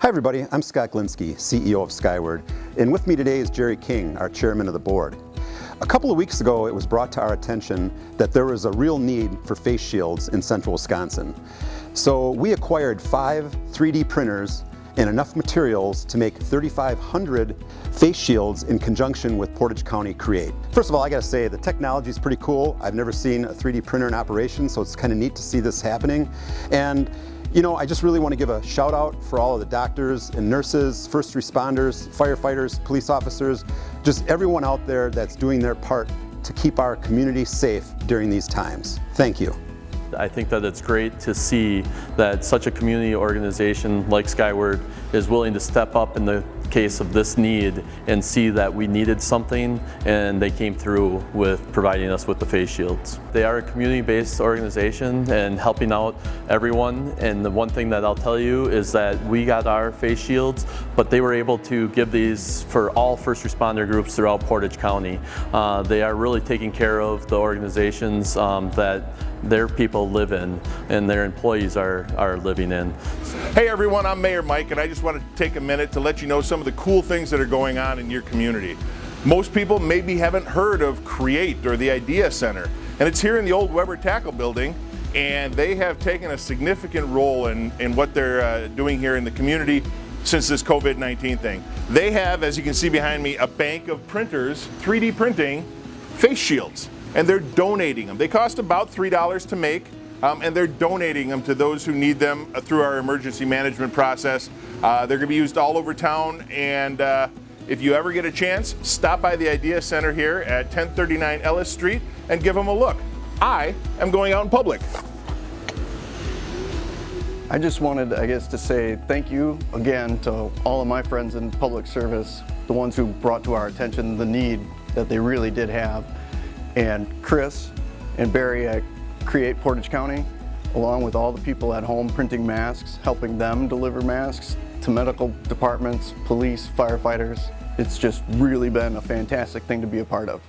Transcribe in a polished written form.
Hi everybody, I'm Scott Glinski, CEO of Skyward, and with me today is Jerry King, our chairman of the board. A couple of weeks ago it was brought to our attention that there was a real need for face shields in central Wisconsin. So we acquired 5 3D printers and enough materials to make 3,500 face shields in conjunction with Portage County Create. First of all, I gotta say the technology is pretty cool. I've never seen a 3D printer in operation, so it's kind of neat to see this happening. And you know, I just really want to give a shout out for all of the doctors and nurses, first responders, firefighters, police officers, just everyone out there that's doing their part to keep our community safe during these times. Thank you. I think that it's great to see that such a community organization like Skyward is willing to step up in the case of this need and see that we needed something, and they came through with providing us with the face shields. They are a community-based organization and helping out everyone, and the one thing that I'll tell you is that we got our face shields, but they were able to give these for all first responder groups throughout Portage County. They are really taking care of the organizations that their people live in and their employees are living in. Hey everyone, I'm Mayor Mike, and I just want to take a minute to let you know some of the cool things that are going on in your community. Most people maybe haven't heard of Create or the Idea Center, and it's here in the old Weber Tackle building, and they have taken a significant role in what they're doing here in the community since this COVID-19 thing. They have, as you can see behind me, a bank of printers, 3D printing face shields, and they're donating them. They cost about $3 to make, and they're donating them to those who need them through our emergency management process. They're going to be used all over town, and if you ever get a chance, stop by the Idea Center here at 1039 Ellis Street and give them a look. I am going out in public. I just wanted, to say thank you again to all of my friends in public service, the ones who brought to our attention the need that they really did have, and Chris and Barry at Create Portage County, along with all the people at home printing masks, helping them deliver masks to medical departments, police, firefighters. It's just really been a fantastic thing to be a part of.